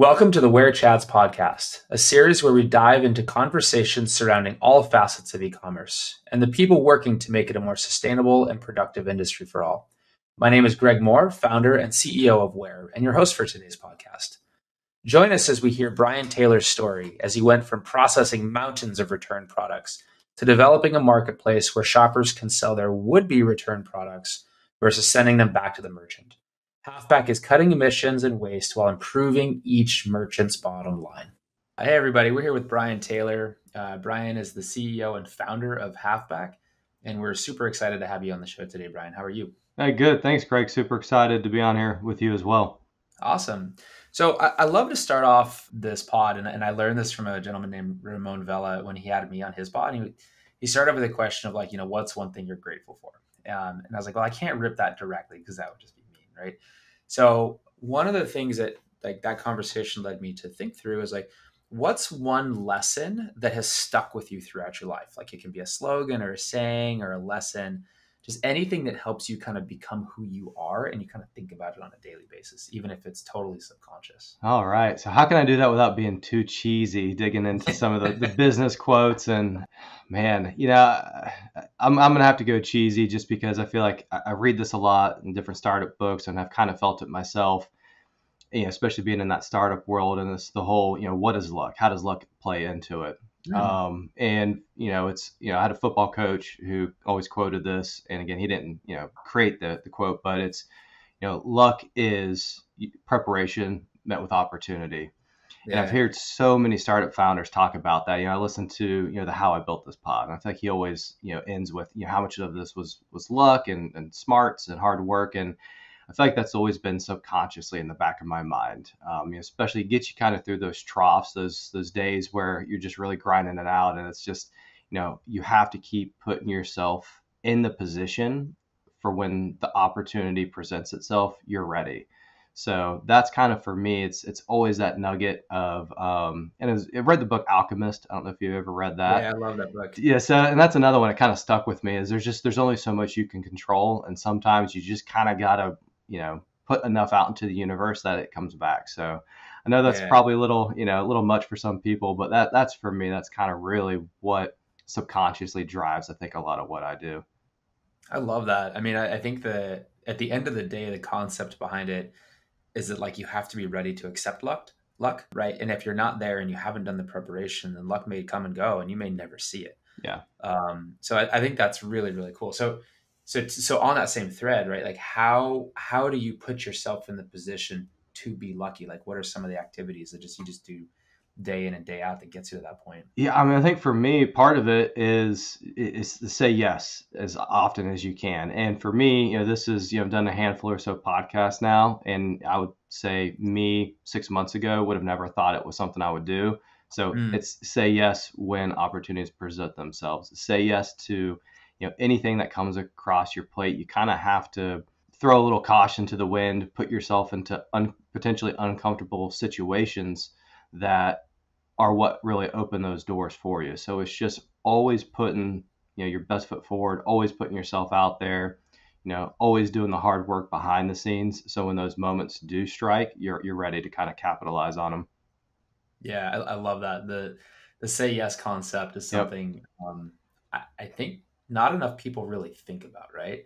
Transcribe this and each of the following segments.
Welcome to the WAIR Chats podcast, a series where we dive into conversations surrounding all facets of e-commerce and the people working to make it a more sustainable and productive industry for all. My name is Greg Moore, founder and CEO of WAIR, and your host for today's podcast. Join us as we hear Brian Taylor's story as he went from processing mountains of return products to developing a marketplace where shoppers can sell their would-be return products versus sending them back to the merchant. Hafback is cutting emissions and waste while improving each merchant's bottom line. Hey, everybody. We're here with Brian Taylor. Brian is the CEO and founder of Hafback, and we're super excited to have you on the show today, Brian. How are you? Hey, good. Thanks, Greg. Super excited to be on here with you as well. Awesome. So I love to start off this pod, and I learned this from a gentleman named Ramon Vela when he had me on his pod. He started with a question of what's one thing you're grateful for? And I was like, well, I can't rip that directly because that would just be mean, right? So one of the things that that conversation led me to think through is what's one lesson that has stuck with you throughout your life? Like it can be a slogan or a saying or a lesson, just anything that helps you kind of become who you are and you kind of think about it on a daily basis, even if it's totally subconscious. All right. So how can I do that without being too cheesy, digging into some of the business quotes? And man, I'm going to have to go cheesy just because I feel like I read this a lot in different startup books and I've kind of felt it myself, especially being in that startup world and the whole, what is luck? How does luck play into it? I had a football coach who always quoted this, and again, he didn't, create the quote, but it's, luck is preparation met with opportunity. Yeah. And I've heard so many startup founders talk about that. I listened to, the How I Built This Pod, and I think he always, ends with, how much of this was luck and smarts and hard work. And I feel like that's always been subconsciously in the back of my mind, especially get you kind of through those troughs, those days where you're just really grinding it out. And it's just, you have to keep putting yourself in the position for when the opportunity presents itself, you're ready. So that's kind of for me, it's always that nugget of, and I've read the book Alchemist. I don't know if you've ever read that. Yeah, I love that book. Yeah. So, and that's another one that kind of stuck with me is there's only so much you can control. And sometimes you just kind of got to, put enough out into the universe that it comes back. So I know that's probably a little much for some people, but that's for me, that's kind of really what subconsciously drives, I think, a lot of what I do. I love that. I mean, I think that at the end of the day, the concept behind it is that you have to be ready to accept luck, right? And if you're not there and you haven't done the preparation, then luck may come and go and you may never see it. Yeah. So I think that's really, really cool. So on that same thread, right? How do you put yourself in the position to be lucky? What are some of the activities that you just do day in and day out that gets you to that point? Yeah, I mean, I think for me, part of it is to say yes as often as you can. And for me, this is, I've done a handful or so podcasts now, and I would say me 6 months ago would have never thought it was something I would do. So it's say yes when opportunities present themselves. Say yes to anything that comes across your plate. You kind of have to throw a little caution to the wind, put yourself into potentially uncomfortable situations that are what really open those doors for you. So it's just always putting your best foot forward, always putting yourself out there, always doing the hard work behind the scenes. So when those moments do strike, you're ready to kind of capitalize on them. Yeah, I love that. The say yes concept is something I think not enough people really think about, right?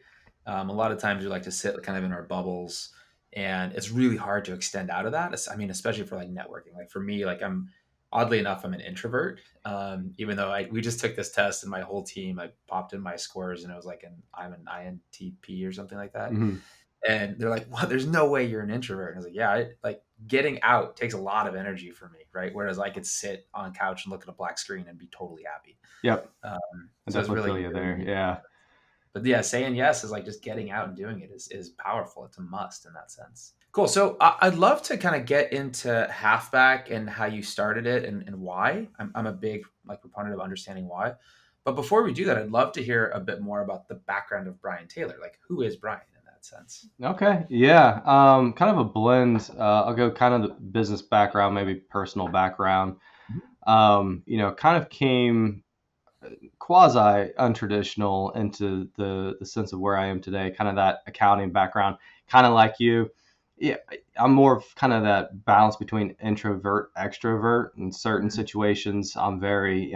A lot of times we like to sit kind of in our bubbles, and it's really hard to extend out of that. I mean, especially for networking. For me, oddly enough, I'm an introvert. Even though we just took this test and my whole team, I popped in my scores and it was I'm an INTP or something like that. Mm-hmm. And they're like, well, there's no way you're an introvert. And I was like, yeah, getting out takes a lot of energy for me, right? Whereas I could sit on a couch and look at a black screen and be totally happy. Yep. I definitely feel you there. Yeah. But yeah, saying yes is just getting out and doing it is powerful. It's a must in that sense. Cool. So I'd love to kind of get into Hafback and how you started it and why. I'm a big proponent of understanding why. But before we do that, I'd love to hear a bit more about the background of Brian Taylor. Who is Brian in that sense? Okay. Yeah. Kind of a blend. I'll go kind of the business background, maybe personal background. Kind of came quasi untraditional into the sense of where I am today, kind of that accounting background, kind of like you. yeah, I'm more of kind of that balance between introvert, extrovert. In certain Mhm. situations, I'm very,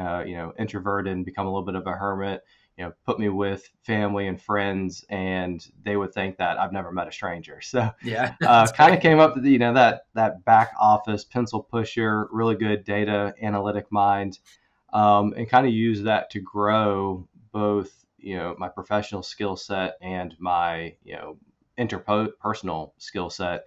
introverted and become a little bit of a hermit. Put me with family and friends, and they would think that I've never met a stranger. So, Yeah, that's kind of great. came up to that back office pencil pusher, really good data analytic mind, and kind of use that to grow both, my professional skill set and my, interpersonal skill set,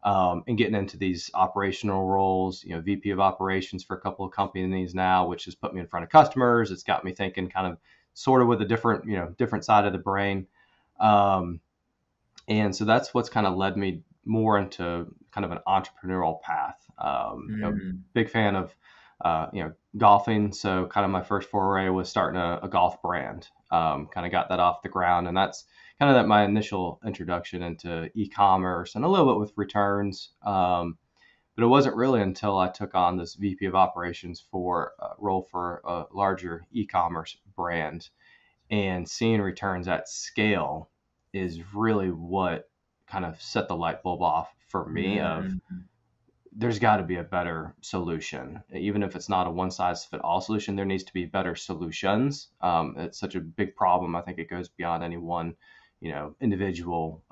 and getting into these operational roles, VP of operations for a couple of companies now, which has put me in front of customers. It's got me thinking kind of sort of with a different, different side of the brain. Um, and so that's what's kind of led me more into kind of an entrepreneurial path. Mm, Big fan of, golfing. So kind of my first foray was starting a golf brand. Kind of got that off the ground, and that's kind of my initial introduction into e-commerce and a little bit with returns. But it wasn't really until I took on this VP of operations for a role for a larger e-commerce brand, and seeing returns at scale is really what kind of set the light bulb off for me of mm, there's got to be a better solution. Even if it's not a one size fit all solution, there needs to be better solutions. It's such a big problem. I think it goes beyond any one, individual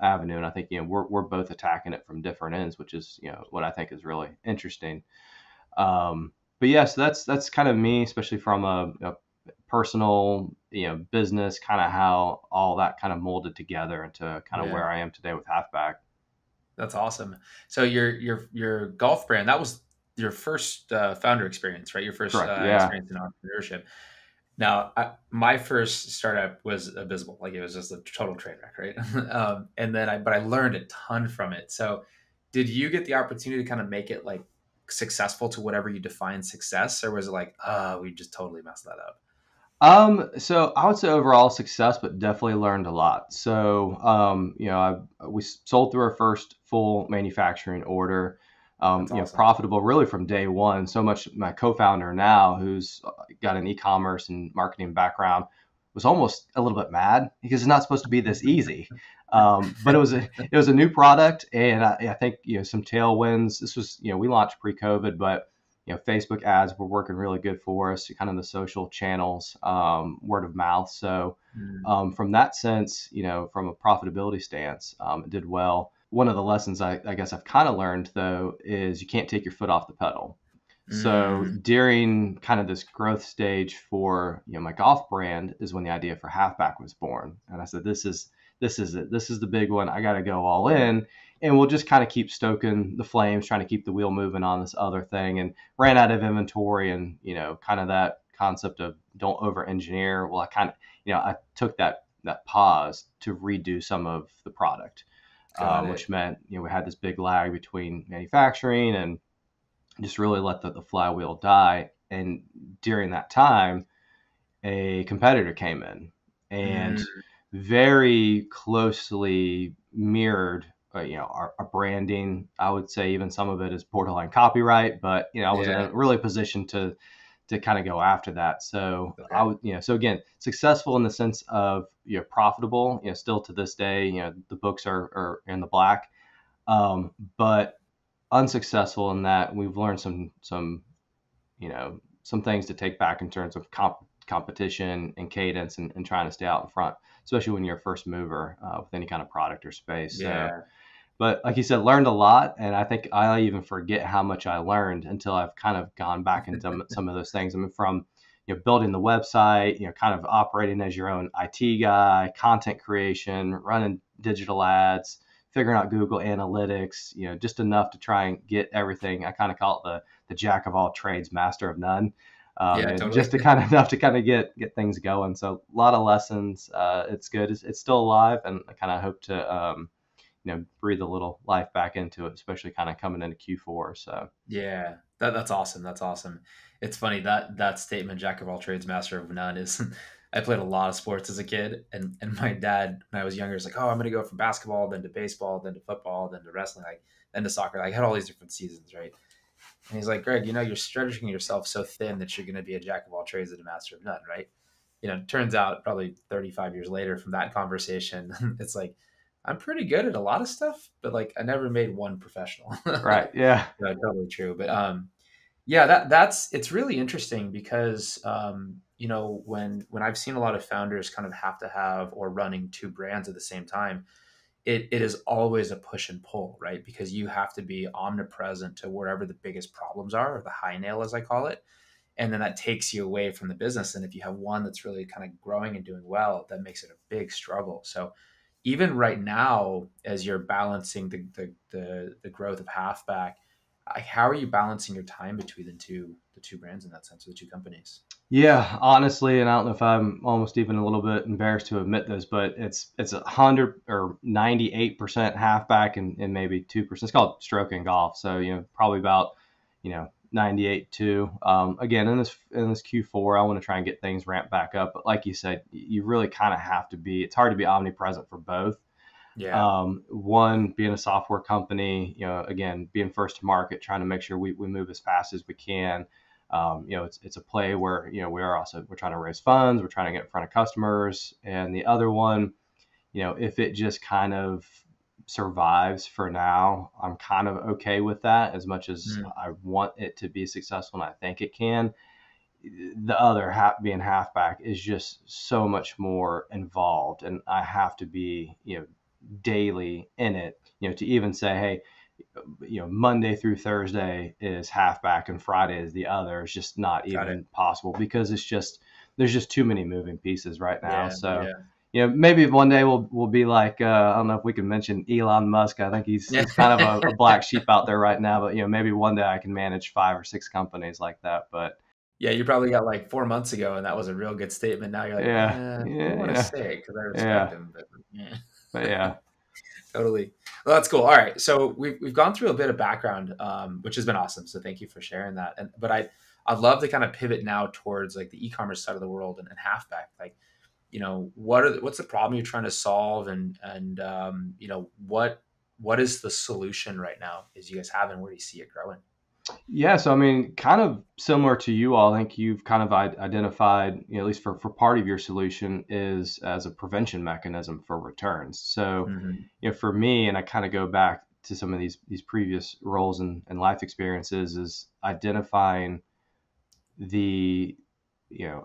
avenue. And I think, we're both attacking it from different ends, which is, what I think is really interesting. But yeah, so that's kind of me, especially from a personal, business, kind of how all that kind of molded together into kind of yeah, where I am today with Halfback. that's awesome. So your golf brand, that was your first founder experience, right? Your first Correct. Yeah. experience in entrepreneurship. Now, my first startup was abysmal. Like it was just a total train wreck, right? And then but I learned a ton from it. So, did you get the opportunity to kind of make it like successful to whatever you define success, or was it like, we just totally messed that up? So I would say overall success, but definitely learned a lot. So, we sold through our first full manufacturing order, That's awesome. profitable really from day one. So much my co-founder now, who's got an e-commerce and marketing background, was almost a little bit mad because it's not supposed to be this easy. But it was a new product, and I think, some tailwinds. This was, we launched pre-COVID, but Facebook ads were working really good for us, kind of the social channels, word of mouth. So, Mm, from that sense, from a profitability stance, it did well. One of the lessons I guess I've kind of learned though is you can't take your foot off the pedal. So mm, during kind of this growth stage for, my golf brand is when the idea for Halfback was born, and I said, this is it. This is the big one. I got to go all in, and we'll just kind of keep stoking the flames, trying to keep the wheel moving on this other thing. And ran out of inventory, and kind of that concept of don't over engineer. Well, I kind of, I took that pause to redo some of the product, got which it. meant we had this big lag between manufacturing and just really let the flywheel die. And during that time, a competitor came in and Mm, very closely mirrored, our branding. I would say even some of it is borderline copyright, but I was in yeah. a really position to kind of go after that. So I Okay. would, so again, successful in the sense of, profitable, still to this day, the books are in the black, but unsuccessful in that we've learned some things to take back in terms of competition and cadence, and trying to stay out in front, especially when you're a first mover, with any kind of product or space. So, Yeah. but like you said, learned a lot, and I think I even forget how much I learned until I've kind of gone back into some of those things. I mean, from building the website, kind of operating as your own IT guy, content creation, running digital ads, figuring out Google Analytics, just enough to try and get everything. I kind of call it the jack of all trades, master of none. Yeah, totally. Just to kind of enough to kind of get things going. So a lot of lessons. It's good. It's still alive, and I kind of hope to, breathe a little life back into it, especially kind of coming into Q4. So Yeah, that's awesome. That's awesome. It's funny that that statement, "Jack of all trades, master of none," is. I played a lot of sports as a kid, and my dad, when I was younger, was like, "Oh, I'm going to go from basketball, then to baseball, then to football, then to wrestling, like then to soccer." Like, I had all these different seasons, right? And he's like, "Greg, you're stretching yourself so thin that you're going to be a jack of all trades and a master of none, right?" It turns out probably 35 years later from that conversation, it's like I'm pretty good at a lot of stuff, but like I never made one professional. Right. Yeah. No, totally true. But yeah, that's it's really interesting because when I've seen a lot of founders kind of have to have or running two brands at the same time, it is always a push and pull, right? Because you have to be omnipresent to wherever the biggest problems are, or the high nail, as I call it. And then that takes you away from the business. And if you have one that's really kind of growing and doing well, that makes it a big struggle. So even right now, as you're balancing the growth of Halfback, how are you balancing your time between the two brands in that sense, or the two companies? Yeah, honestly, and I don't know if I'm almost even a little bit embarrassed to admit this, but it's 100 or 98% halfback and maybe 2%. It's called stroke and golf, so probably about 98 too. Again, in this Q4, I want to try and get things ramped back up, but like you said, you really kind of have to be. It's hard to be omnipresent for both. Yeah, One being a software company, again, being first to market, trying to make sure we move as fast as we can. It's a play where, we're trying to raise funds, we're trying to get in front of customers. And the other one, if it just kind of survives for now, I'm kind of okay with that, as much as mm, I want it to be successful and I think it can. The other being halfback is just so much more involved, and I have to be, daily in it, to even say, hey, Monday through Thursday is halfback and Friday is the other. It's just not got it. even possible, because there's just too many moving pieces right now. Yeah, So, yeah, maybe one day we'll be like, I don't know if we can mention Elon Musk. I think yeah. he's kind of a black sheep out there right now, but maybe one day I can manage 5 or 6 companies like that. But Yeah, you probably got like 4 months ago, and that was a real good statement. Now you're like, yeah, I don't yeah, want to say it because I respect yeah, him, but yeah. but yeah. Totally. Well, that's cool. All right, so we've gone through a bit of background, which has been awesome. So thank you for sharing that. And but I'd love to kind of pivot now towards like the e-commerce side of the world and Halfback. Like, what's the problem you're trying to solve, and what is the solution right now? Is you guys have, and where do you see it growing? Yeah, so I mean, kind of similar to you all, I think you've kind of identified, at least for part of your solution, is as a prevention mechanism for returns. So, Hmm. for me, and I kind of go back to some of these previous roles and life experiences, is identifying the,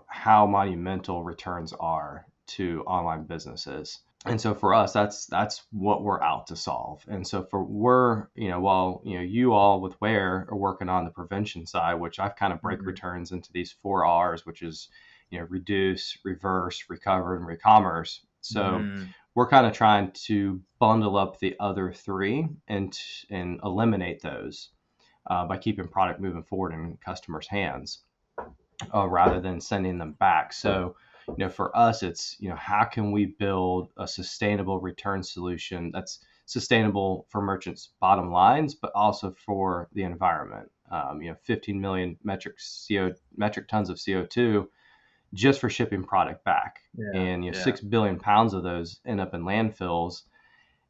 how monumental returns are to online businesses. And so for us, that's what we're out to solve. And so while you all with WAIR are working on the prevention side, which I've kind of break Hmm. returns into these 4 R's, which is reduce, reverse, recover, and recommerce. So Mm, we're kind of trying to bundle up the other three and eliminate those, by keeping product moving forward in customers' hands, rather than sending them back. So, for us, it's, how can we build a sustainable return solution that's sustainable for merchants' bottom lines, but also for the environment. 15 million metric tons of CO2 just for shipping product back, yeah, and yeah. 6 billion pounds of those end up in landfills.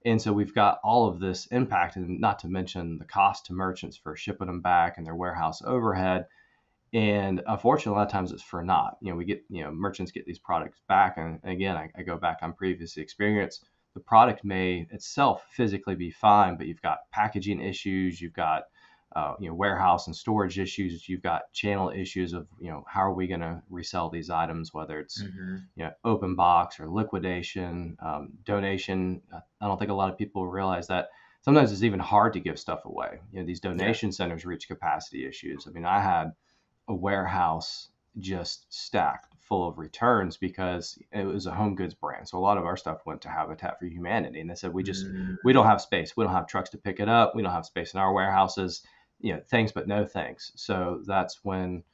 And so we've got all of this impact, and not to mention the cost to merchants for shipping them back and their warehouse overhead. And unfortunately, a lot of times it's for naught. We get, merchants get these products back. And again, I go back on previous experience. The product may itself physically be fine, but you've got packaging issues, you've got, warehouse and storage issues, you've got channel issues of, how are we going to resell these items, whether it's, Hmm. open box or liquidation, donation. I don't think a lot of people realize that sometimes it's even hard to give stuff away. These Yeah. donation centers reach capacity issues. I mean, I had a warehouse just stacked full of returns because it was a home goods brand. So a lot of our stuff went to Habitat for Humanity, and they said we don't Mm. have space. We don't have trucks to pick it up. We don't have space in our warehouses. Thanks but no thanks. So that's when,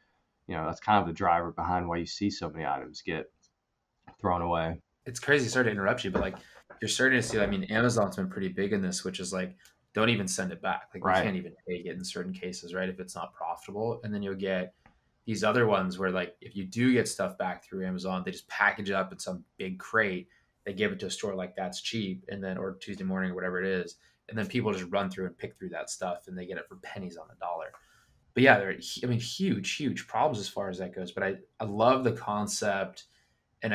that's kind of the driver behind why you see so many items get thrown away. It's crazy. Sorry to interrupt you, but like you're starting to see. I mean, Amazon's been pretty big in this, which is like, don't even send it back. Like we Right. can't even take it in certain cases, right? If it's not profitable, and then you'll get these other ones where like if you do get stuff back through Amazon, they just package it up in some big crate. They give it to a store like that's cheap, and then or Tuesday morning or whatever it is, and then people just run through and pick through that stuff, and they get it for pennies on the dollar. But yeah, I mean, huge problems as far as that goes. But I love the concept, and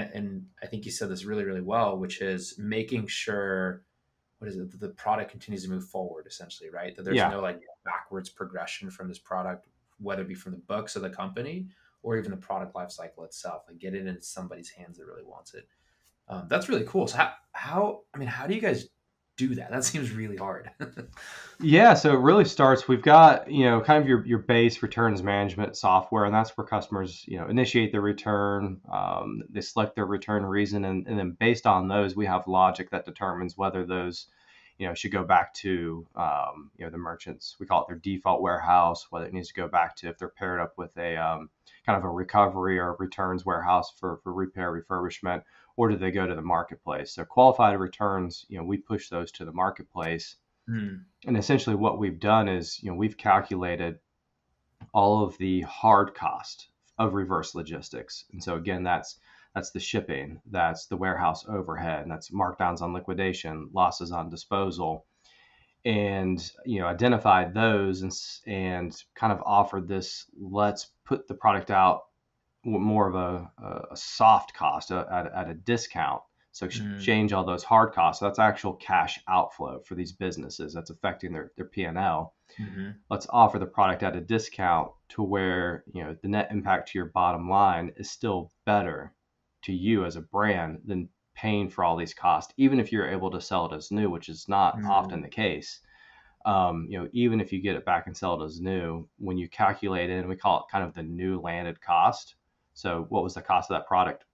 I think you said this really well, which is making sure. what is it? The product continues to move forward, essentially, right? That there's Yeah. no like backwards progression from this product, whether it be from the books of the company or even the product life cycle itself. Like get it into somebody's hands that really wants it. That's really cool. So how do you guys do that? That seems really hard. Yeah, so it really starts, we've got, kind of your base returns management software, and that's where customers, initiate their return, they select their return reason, and then based on those, we have logic that determines whether those, should go back to, the merchants, we call it their default warehouse, whether it needs to go back to if they're paired up with a kind of a recovery or returns warehouse for repair refurbishment, or do they go to the marketplace? So qualified returns, we push those to the marketplace. And essentially what we've done is, we've calculated all of the hard cost of reverse logistics. And so again, that's the shipping, that's the warehouse overhead, and that's markdowns on liquidation, losses on disposal, and identified those and kind of offered this, let's put the product out more of a soft cost at a discount. So exchange all those hard costs. So that's actual cash outflow for these businesses. That's affecting their P&L. Let's offer the product at a discount to where, the net impact to your bottom line is still better to you as a brand than paying for all these costs, even if you're able to sell it as new, which is not often the case. Even if you get it back and sell it as new, when you calculate it, and we call it kind of the new landed cost. So what was the cost of that product,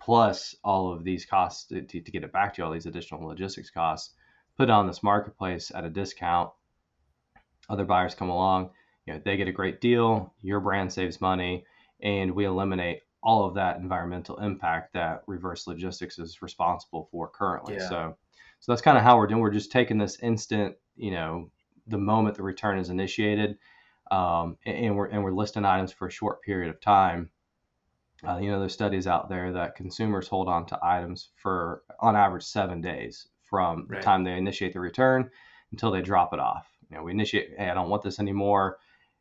plus all of these costs to get it back to you, all these additional logistics costs, put on this marketplace at a discount. Other buyers come along, they get a great deal, your brand saves money, and we eliminate all of that environmental impact that reverse logistics is responsible for currently. Yeah. So that's kind of how we're doing. We're just taking this instant, the moment the return is initiated, and we're listing items for a short period of time. There's studies out there that consumers hold on to items for, on average, 7 days from the time they initiate the return until they drop it off. We initiate, hey, I don't want this anymore.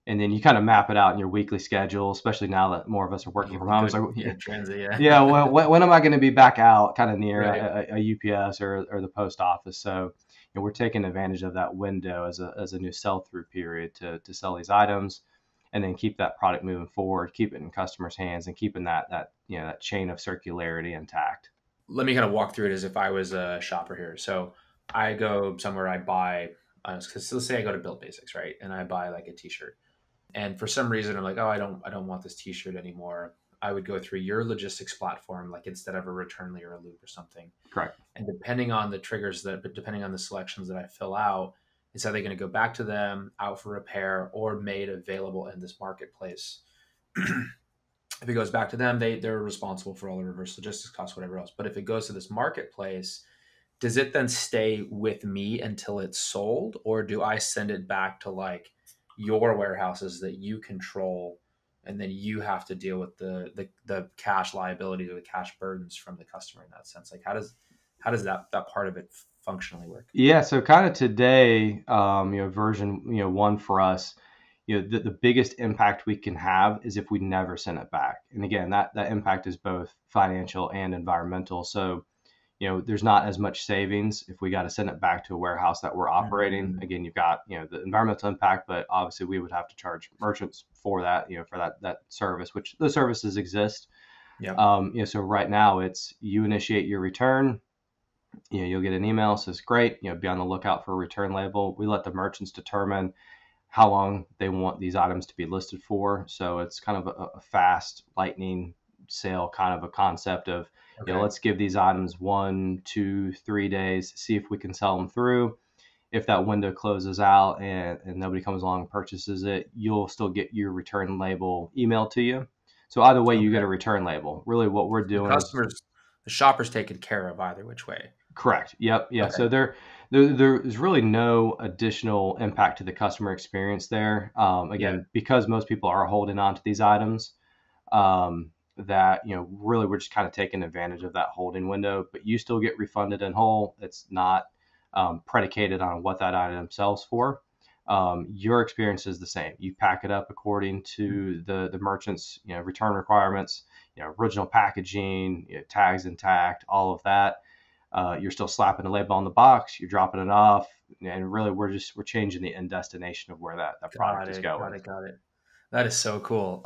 And then you kind of map it out in your weekly schedule, especially now that more of us are working from home. So, well, when am I going to be back out kind of near a UPS or the post office? So we're taking advantage of that window as a new sell-through period to sell these items, and then keep that product moving forward, keep it in customers' hands, and keeping that chain of circularity intact. Let me kind of walk through it as if I was a shopper here. So I go somewhere, I buy, let's say I go to Build Basics, right? And I buy like a t-shirt. And for some reason, I'm like, oh, I don't want this t-shirt anymore. I would go through your logistics platform, like instead of a Returnly or a Loop or something. Correct. And depending on the triggers depending on the selections that I fill out, it's either going to go back to them, out for repair, or made available in this marketplace. If it goes back to them, they're responsible for all the reverse logistics costs, whatever else. But if it goes to this marketplace, does it then stay with me until it's sold, or do I send it back to like your warehouses that you control, and then you have to deal with the cash liability or the cash burdens from the customer in that sense? Like how does that part of it functionally work? Yeah, so kind of today, version 1 for us, the biggest impact we can have is if we never send it back. And again, that impact is both financial and environmental. So there's not as much savings if we got to send it back to a warehouse that we're operating. Again, you've got, the environmental impact, but obviously we would have to charge merchants for that, for that service, which those services exist. So right now it's, you initiate your return, you'll get an email, says great, be on the lookout for a return label. We let the merchants determine how long they want these items to be listed for. So it's kind of a fast lightning sale kind of a concept of, let's give these items 1, 2, 3 days, see if we can sell them through. If that window closes out and nobody comes along and purchases it, you'll still get your return label emailed to you. So either way, you get a return label. Really what we're doing the shopper's taken care of either which way. Correct. Yep. Yeah. Okay. So there's really no additional impact to the customer experience there. Because most people are holding on to these items, that, really we're just kind of taking advantage of that holding window, but you still get refunded in whole. It's not predicated on what that item sells for. Your experience is the same. You pack it up according to the merchant's, return requirements, original packaging, tags intact, all of that. You're still slapping the label on the box, you're dropping it off, and really we're changing the end destination of where that product Got is it. going. Got it. Got it. That is so cool.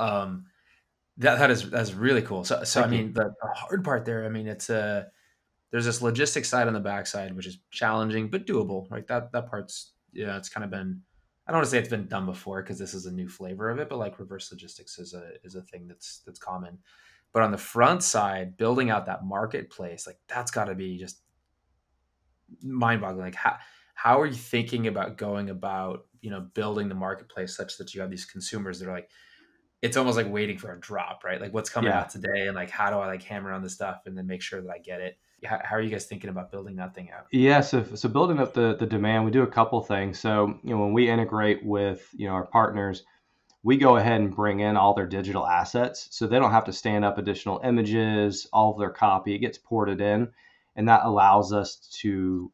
That's really cool. So I Thank you. mean, the hard part there, I mean, there's this logistics side on the backside, which is challenging but doable. Right? That part's, yeah, it's kind of been. I don't want to say it's been done before because this is a new flavor of it, but like reverse logistics is a thing that's common. But on the front side, building out that marketplace, like that's got to be just mind-boggling. Like how are you thinking about going about, building the marketplace such that you have these consumers that are like, it's almost like waiting for a drop, right? Like what's coming Yeah. out today, and like how do I like hammer on the stuff and then make sure that I get it? How are you guys thinking about building that thing out? Yeah, so building up the demand, we do a couple things. So, when we integrate with, our partners, we go ahead and bring in all their digital assets so they don't have to stand up additional images, all of their copy. It gets ported in, and that allows us to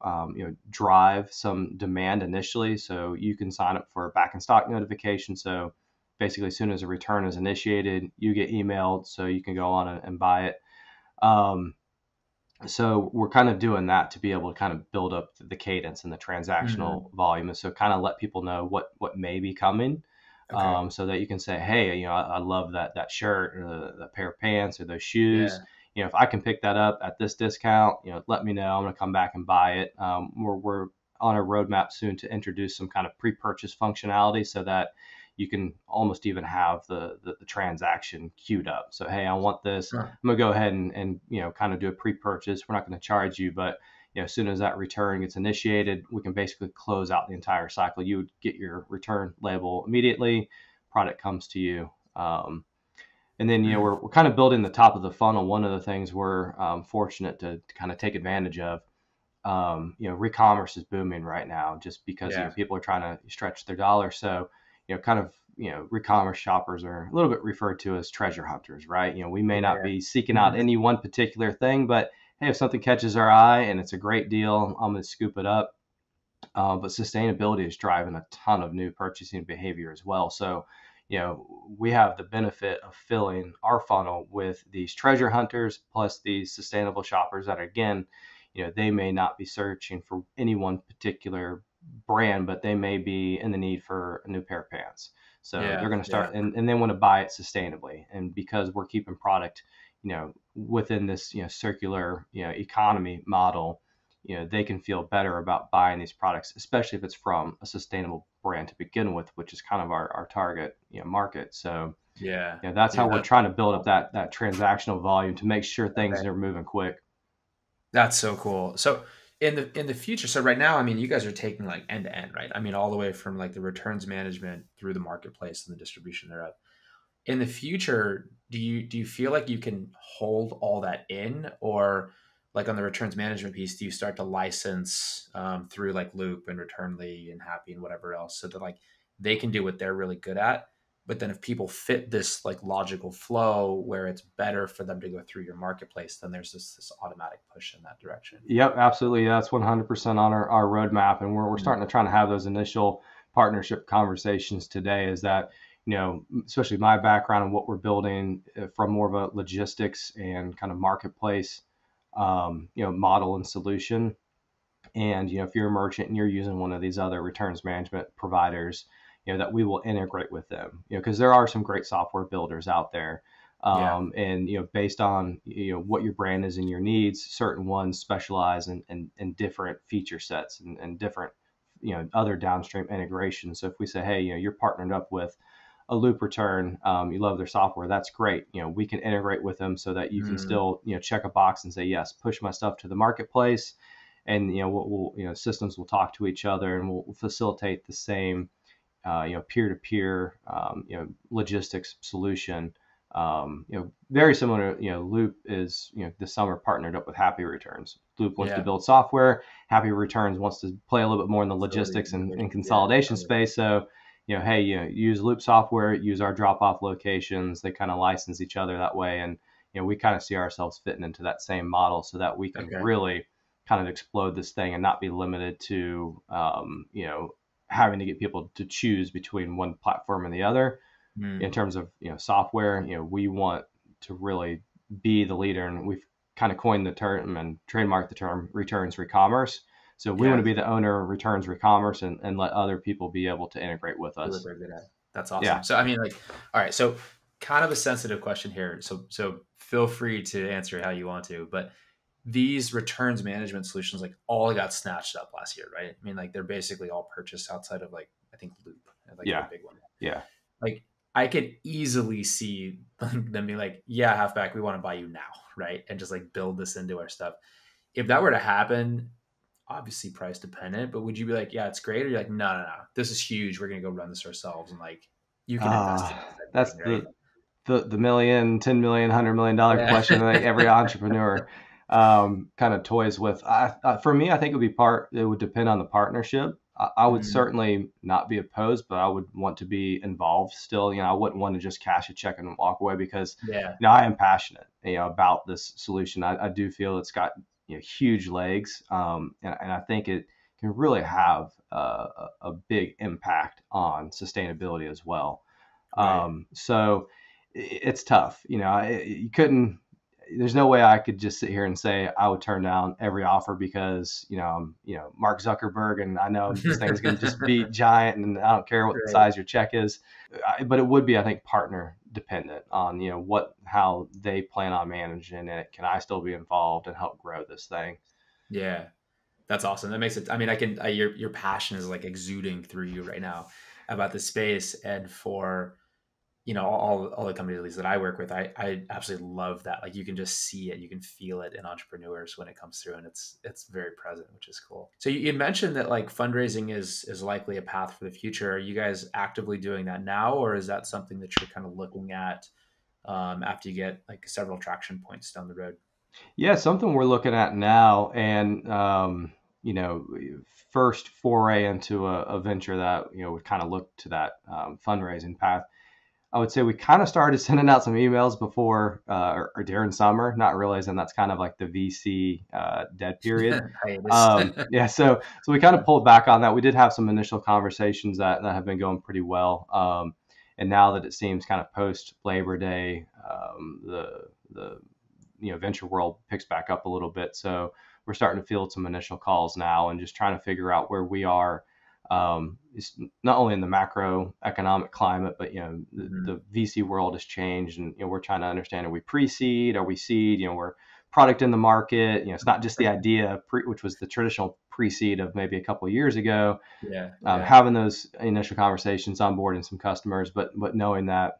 drive some demand initially. So you can sign up for a back in stock notification. So basically, as soon as a return is initiated, you get emailed so you can go on and buy it. So we're kind of doing that to be able to kind of build up the cadence and the transactional Mm-hmm. volume, and so kind of let people know what may be coming, Okay. so that you can say, hey, I love that shirt or that pair of pants or those shoes. Yeah. If I can pick that up at this discount, let me know. I'm going to come back and buy it. We're on a roadmap soon to introduce some kind of pre-purchase functionality so that you can almost even have the transaction queued up. So, hey, I want this. Huh. I'm gonna go ahead and kind of do a pre-purchase. We're not going to charge you, but as soon as that return gets initiated, we can basically close out the entire cycle. You would get your return label immediately. Product comes to you. And then, Mm. we're kind of building the top of the funnel. One of the things we're fortunate to kind of take advantage of, Recommerce is booming right now just because, Yeah. people are trying to stretch their dollar. So, kind of, Recommerce shoppers are a little bit referred to as treasure hunters, right? We may not Yeah. be seeking out Mhm. any one particular thing, but hey, if something catches our eye and it's a great deal, I'm going to scoop it up. But sustainability is driving a ton of new purchasing behavior as well. So, we have the benefit of filling our funnel with these treasure hunters plus these sustainable shoppers that, again, they may not be searching for any one particular brand, but they may be in the need for a new pair of pants. So they're Yeah. going to Yeah. start and they want to buy it sustainably. And because we're keeping product, within this, circular, economy model, they can feel better about buying these products, especially if it's from a sustainable brand to begin with, which is kind of our target, market. So, Yeah. that's how Dude, we're that's trying to build up awesome. that transactional volume to make sure things Okay. are moving quick. That's so cool. So in the future, so right now, I mean, you guys are taking like end to end, right? I mean, all the way from like the returns management through the marketplace and the distribution thereof. In the future, do you feel like you can hold all that in, or like on the returns management piece, do you start to license through like Loop and Returnly and Happy and whatever else, so that like they can do what they're really good at? But then if people fit this like logical flow where it's better for them to go through your marketplace, then there's this automatic push in that direction. Yep, absolutely. That's 100% on our roadmap. And we're Mm. starting to try to have those initial partnership conversations today. Is that, especially my background and what we're building from more of a logistics and kind of marketplace, model and solution. And, if you're a merchant and you're using one of these other returns management providers, that we will integrate with them, because there are some great software builders out there. Yeah. And, based on, what your brand is and your needs, certain ones specialize in different feature sets and different, other downstream integrations. So if we say, hey, you're partnered up with a Loop Return, you love their software, that's great. We can integrate with them so that you can Mm. still, check a box and say, yes, push my stuff to the marketplace. And, systems will talk to each other and we'll facilitate the same, peer-to-peer, logistics solution. Very similar. Loop is, this summer partnered up with Happy Returns. Loop wants to Yeah. build software. Happy Returns wants to play a little bit more in the Facility logistics and integration. Yeah. consolidation Totally. space. So, hey, use Loop software, use our drop-off locations. They kind of license each other that way, and we kind of see ourselves fitting into that same model so that we can Okay. really kind of explode this thing and not be limited to, having to get people to choose between one platform and the other. In Mm. terms of, software, we want to really be the leader, and kind of coined the term and trademarked the term returns recommerce. So we want to Yeah. be the owner of returns recommerce and let other people be able to integrate with Really us. very good at it. That's Yeah. awesome. So I mean, like, all right. So kind of a sensitive question here. So feel free to answer how you want to. But these returns management solutions, like, all got snatched up last year, right? I mean, like, they're basically all purchased outside of, like, I think Loop, like the Yeah. big one. Yeah. Like, I could easily see them be like, yeah, Halfback, we want to buy you now, right? And just like build this into our stuff. If that were to happen, obviously price dependent, but would you be like, yeah, it's great? Or you're like, no, no, no, this is huge. We're going to go run this ourselves. And like, you can invest in this type of That's thing, right? the million, 10 million, $100 million Yeah. question that every entrepreneur kind of toys with. For me, I think it would depend on the partnership. I would Mm, certainly not be opposed, but I would want to be involved still. I wouldn't want to just cash a check and walk away because, yeah. I am passionate, about this solution. I do feel it's got, huge legs. And I think it can really have a big impact on sustainability as well. Right. So it's tough. You couldn't. There's no way I could just sit here and say I would turn down every offer because I'm Mark Zuckerberg and I know this thing's going to just be giant and I don't care what Right. size your check is. But it would be, I think, partner dependent on how they plan on managing it. Can I still be involved and help grow this thing? Yeah. That's awesome. That makes it, I mean, your passion is like exuding through you right now about the space. And for, all the companies at least that I work with, I absolutely love that. Like, you can just see it, you can feel it in entrepreneurs when it comes through, and it's very present, which is cool. So you mentioned that like fundraising is likely a path for the future. Are you guys actively doing that now, or is that something that you're kind of looking at after you get like several traction points down the road? Yeah, something we're looking at now, and you know, first foray into a venture that would kind of look to that fundraising path. I would say we kind of started sending out some emails before or during summer, not realizing that's kind of like the VC dead period. Hiatus. Yeah, so we kind of pulled back on that. We did have some initial conversations that have been going pretty well, and now that it seems kind of post Labor Day, the venture world picks back up a little bit. So we're starting to field some initial calls now and just trying to figure out where we are. It's not only in the macroeconomic climate, but Mhm. the VC world has changed, and we're trying to understand: are we pre-seed? Are we seed? We're product in the market. It's not just the idea, which was the traditional pre-seed of maybe a couple of years ago. Yeah, yeah, Having those initial conversations, onboarding some customers, but knowing that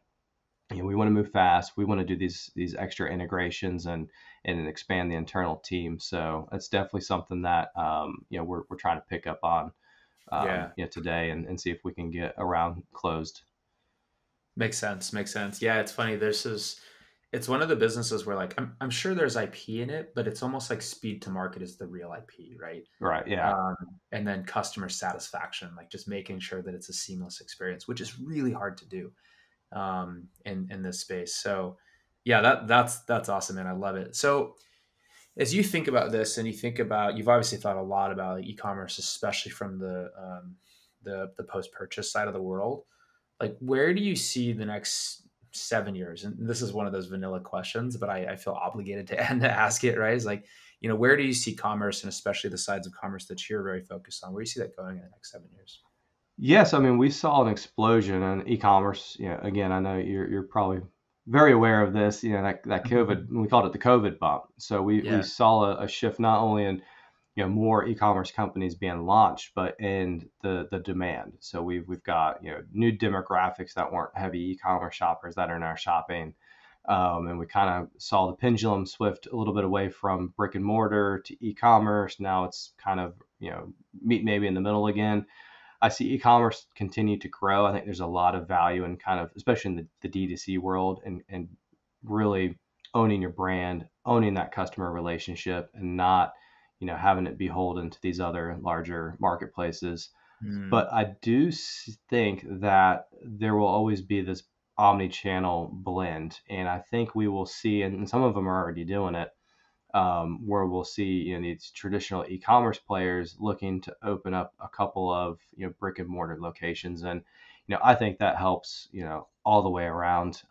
we want to move fast. We want to do these extra integrations and expand the internal team. So that's definitely something that we're trying to pick up on yeah. today and see if we can get around closed. Makes sense. Makes sense. Yeah, it's funny. It's one of the businesses where like I'm sure there's IP in it, but it's almost like speed to market is the real IP, right? Right. Yeah. Um, and then customer satisfaction, like just making sure that it's a seamless experience, which is really hard to do in this space. So yeah, that's awesome, man. I love it. So as you think about this, and you think about, you've obviously thought a lot about like, e-commerce, especially from the post purchase side of the world. Like, where do you see the next 7 years? And this is one of those vanilla questions, but I feel obligated to and to ask it. Right? Is like, where do you see commerce, and especially the sides of commerce that you're very focused on? Where do you see that going in the next 7 years? Yes, I mean we saw an explosion in e-commerce. Again, I know you're probably very aware of this. That COVID, we called it the COVID bump. So we Yeah. saw a shift not only in more e-commerce companies being launched, but in the demand. So we've got new demographics that weren't heavy e-commerce shoppers that are now shopping, and we kind of saw the pendulum swift a little bit away from brick and mortar to e-commerce. Now it's kind of meet maybe in the middle again. I see e-commerce continue to grow. I think there's a lot of value in kind of, especially in the D2C world, and really owning your brand, owning that customer relationship, and not, having it beholden to these other larger marketplaces. Mm, But I do think that there will always be this omni-channel blend, and I think we will see, and some of them are already doing it, where we'll see these traditional e-commerce players looking to open up a couple of brick and mortar locations, and I think that helps all the way around.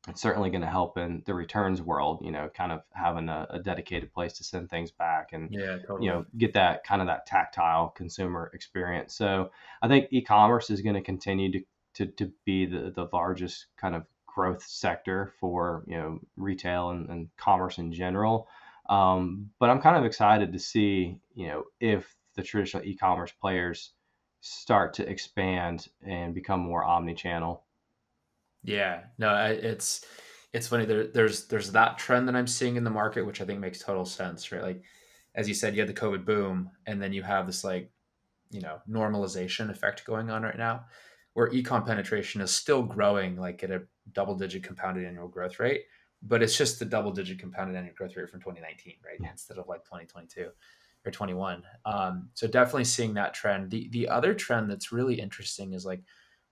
It's certainly going to help in the returns world, kind of having a dedicated place to send things back and, Yeah, totally. get that kind of that tactile consumer experience. So I think e-commerce is going to continue to be the largest kind of growth sector for, retail and commerce in general. But I'm kind of excited to see, if the traditional e-commerce players start to expand and become more omni-channel. Yeah, no, it's funny. There's that trend that I'm seeing in the market, which I think makes total sense, right? Like as you said, you had the COVID boom, and then you have this like normalization effect going on right now, where ecom penetration is still growing like at a double digit compounded annual growth rate, but it's just the double digit compounded annual growth rate from 2019, right? Yeah. Instead of like 2022 or 21. So definitely seeing that trend. The other trend that's really interesting is like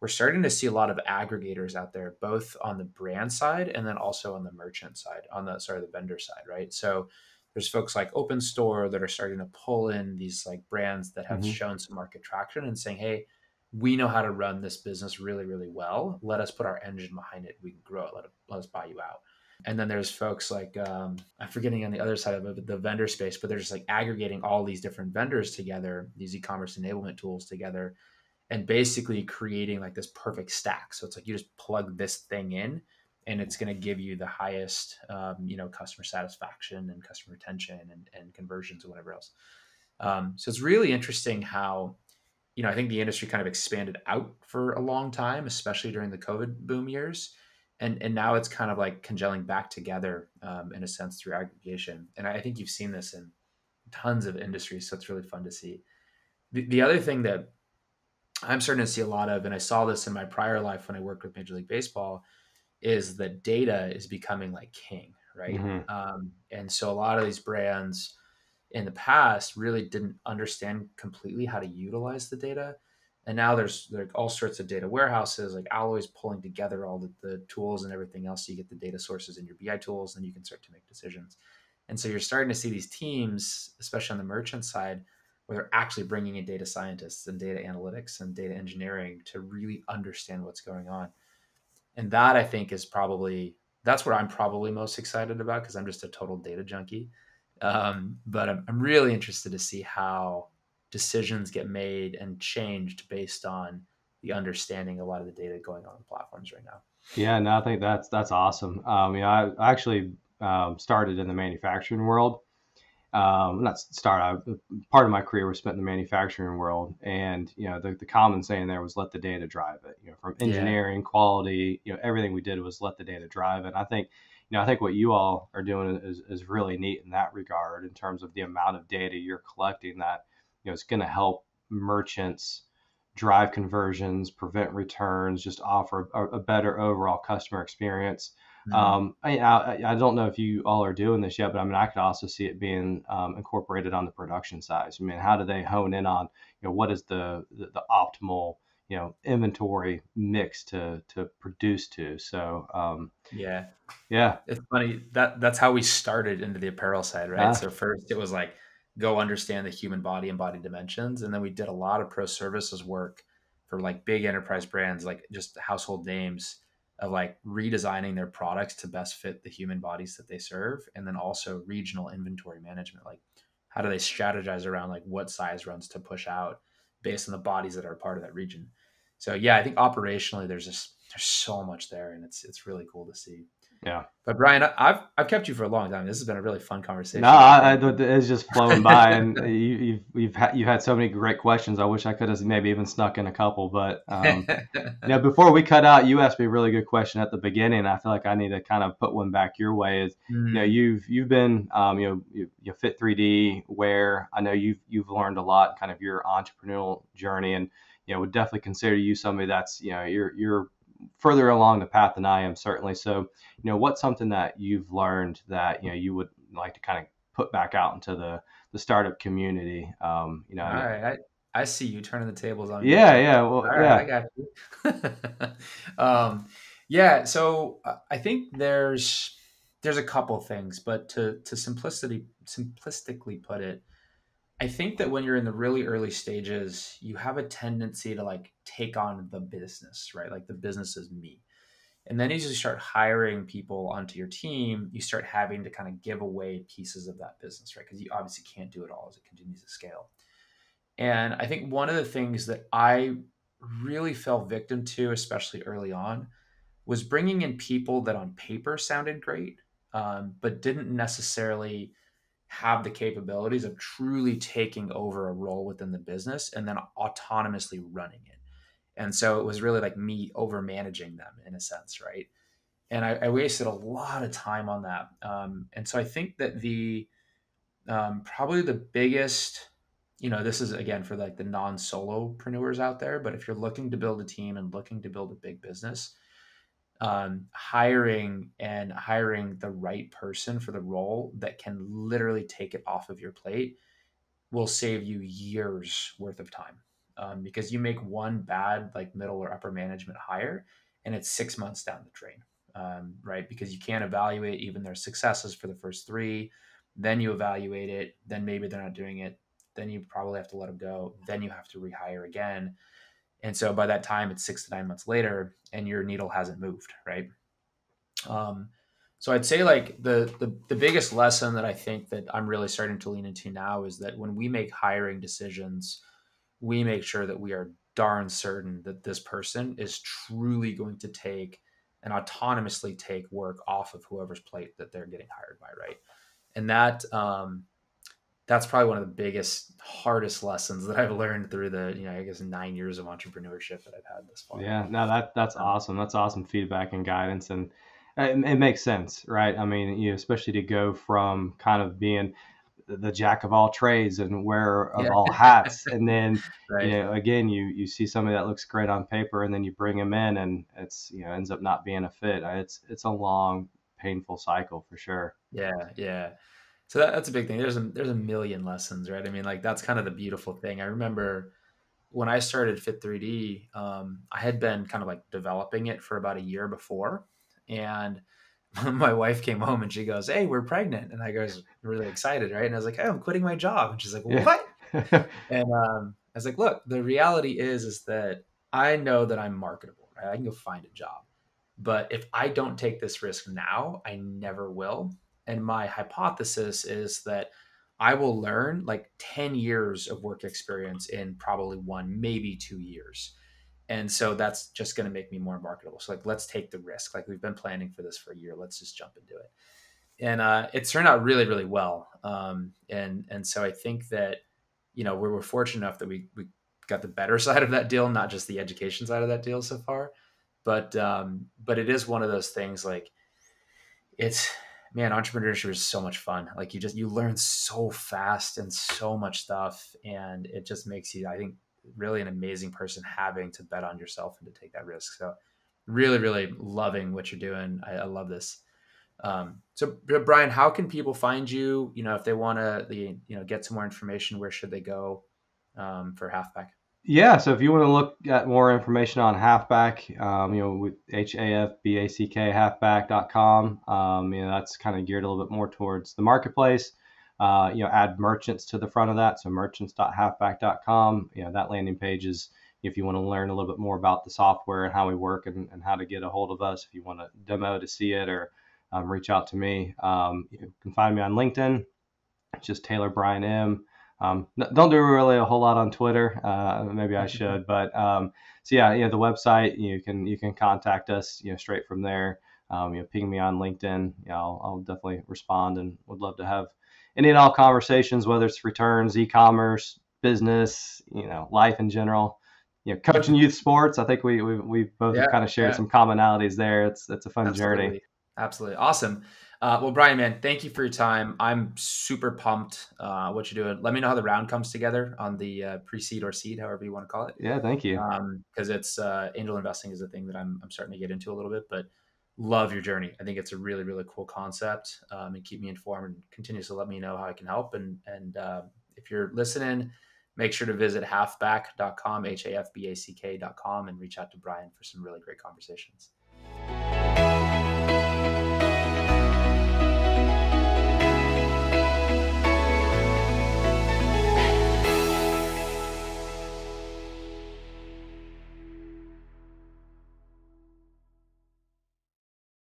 we're starting to see a lot of aggregators out there, both on the brand side and then also on the merchant side, on the the vendor side, right? So there's folks like Open Store that are starting to pull in these like brands that have Mm-hmm. shown some market traction and saying, hey, we know how to run this business really, really well. Let us put our engine behind it. We can grow it. Let us buy you out. And then there's folks like I'm forgetting on the other side of it, the vendor space, but they're just like aggregating all these different vendors together, these e-commerce enablement tools together, and basically creating like this perfect stack. So it's like you just plug this thing in, and it's going to give you the highest, customer satisfaction and customer retention and conversions and whatever else. So it's really interesting how, I think the industry kind of expanded out for a long time, especially during the COVID boom years. And now it's kind of like congealing back together in a sense through aggregation. And I think you've seen this in tons of industries. So it's really fun to see. The other thing that I'm starting to see a lot of, and I saw this in my prior life when I worked with Major League Baseball, is that data is becoming like king, right? Mm-hmm. And so a lot of these brands in the past really didn't understand completely how to utilize the data. And now there's like all sorts of data warehouses, like Alloy's pulling together all the tools and everything else. So you get the data sources in your BI tools, and you can start to make decisions. And so you're starting to see these teams, especially on the merchant side, where they're actually bringing in data scientists and data analytics and data engineering to really understand what's going on. And that I think is probably that's what I'm probably most excited about because I'm just a total data junkie. But I'm really interested to see how decisions get made and changed based on the understanding of a lot of the data going on the platforms right now. Yeah, no, I think that's awesome. I actually started in the manufacturing world. Not start. Part of my career was spent in the manufacturing world, and the common saying there was let the data drive it. From Yeah. engineering, quality, everything we did was let the data drive it. I think, I think what you all are doing is really neat in that regard in terms of the amount of data you're collecting. That it's going to help merchants drive conversions, prevent returns, just offer a better overall customer experience. Mm. I don't know if you all are doing this yet, but I mean, I could also see it being incorporated on the production side. So, I mean, how do they hone in on, what is the optimal, inventory mix to produce to? So, Yeah. yeah, It's funny that that's how we started into the apparel side, right? uh, So first it was like go understand the human body and body dimensions, and then we did a lot of pro services work for like big enterprise brands, like just household names of like redesigning their products to best fit the human bodies that they serve, and then also regional inventory management, like how do they strategize around like what size runs to push out based on the bodies that are part of that region. So yeah, I think operationally there's so much there, and it's really cool to see. yeah. But Brian, I've kept you for a long time. This has been a really fun No, conversation. I think. it's just flowing by, and you've had so many great questions. I wish I could have maybe even snuck in a couple, but before we cut out, you asked me a really good question at the beginning. I feel like I need to kind of put one back your way. Is Mm, you've been you Fit 3D, where I know you've learned a lot, kind of your entrepreneurial journey, and would definitely consider you somebody that's you're further along the path than I am, certainly. So what's something that you've learned that you would like to kind of put back out into the startup community? all right, I see you turning the tables on me big Yeah, time. yeah, well, All right, I yeah. got you. Yeah, so I think there's a couple things, but to simplistically put it, I think that when you're in the really early stages, you have a tendency to like take on the business, right? Like the business is me. And then as you start hiring people onto your team, you start having to kind of give away pieces of that business, right? Because you obviously can't do it all as it continues to scale. And I think one of the things that I really fell victim to, especially early on, was bringing in people that on paper sounded great, but didn't necessarily have the capabilities of truly taking over a role within the business and then autonomously running it. And so it was really like me over managing them in a sense, right? And I wasted a lot of time on that. And so I think that the probably the biggest, this is again for like the non-solopreneurs out there, but if you're looking to build a team and looking to build a big business, hiring the right person for the role that can literally take it off of your plate will save you years worth of time, because you make one bad like middle or upper management hire and it's 6 months down the drain, right? Because you can't evaluate even their successes for the first three, then you evaluate it, then maybe they're not doing it, then you probably have to let them go, then you have to rehire again. And so by that time it's 6 to 9 months later and your needle hasn't moved, right? Um, so I'd say like the biggest lesson that I think that I'm really starting to lean into now is that when we make hiring decisions, we make sure that we are darn certain that this person is truly going to take and autonomously take work off of whoever's plate that they're getting hired by, right? And that's probably one of the biggest, hardest lessons that I've learned through the, I guess 9 years of entrepreneurship that I've had this far. Yeah, no, that's awesome. That's awesome feedback and guidance, and it makes sense, right? I mean, especially to go from kind of being the jack of all trades and wearer of Yeah. all hats, and then Right. again, you see somebody that looks great on paper, and then you bring them in, and it's ends up not being a fit. It's a long, painful cycle for sure. Yeah. Yeah. So that's a big thing. There's a million lessons, right? I mean, like that's kind of the beautiful thing. I remember when I started Fit 3D, I had been kind of like developing it for about a year before, and my wife came home and she goes, "Hey, we're pregnant," and I was really excited, right? And I was like, "Hey, I'm quitting my job," and she's like, Yeah. "What?" And I was like, "Look, the reality is that I know that I'm marketable, right? I can go find a job, but if I don't take this risk now, I never will." And my hypothesis is that I will learn like 10 years of work experience in probably 1, maybe 2 years. And so that's just going to make me more marketable. So like, let's take the risk. Like we've been planning for this for a year. Let's just jump into it. And it turned out really, really well. And so I think that, we were fortunate enough that we got the better side of that deal, not just the education side of that deal so far. But it is one of those things like it's, man, entrepreneurship is so much fun. Like you learn so fast and so much stuff, and it just makes you, I think, really an amazing person having to bet on yourself and to take that risk. So really, really loving what you're doing. I love this. So Brian, how can people find you? If they want to, get some more information, where should they go for Halfback? Yeah, so if you want to look at more information on Halfback, with HAFBACK, halfback.com, that's kind of geared a little bit more towards the marketplace. Add merchants to the front of that. So merchants.halfback.com, that landing page is if you want to learn a little bit more about the software and how we work and how to get a hold of us. If you want a demo to see it or reach out to me, you can find me on LinkedIn. It's just Taylor Brian M. Don't do really a whole lot on Twitter. Maybe I should, but so yeah, the website you can contact us, straight from there. Ping me on LinkedIn. I'll definitely respond and would love to have any and all conversations, whether it's returns, e-commerce, business, life in general. Coaching youth sports. I think we both have kind of shared some commonalities there. It's a fun journey. Absolutely. Awesome. Well, Brian, man, thank you for your time. I'm super pumped what you're doing. Let me know how the round comes together on the pre-seed or seed, however you want to call it. Yeah, thank you. Because it's angel investing is a thing that I'm starting to get into a little bit, but love your journey. I think it's a really, really cool concept, and keep me informed and continue to let me know how I can help. And if you're listening, make sure to visit halfback.com, HAFBACK.com, and reach out to Brian for some really great conversations.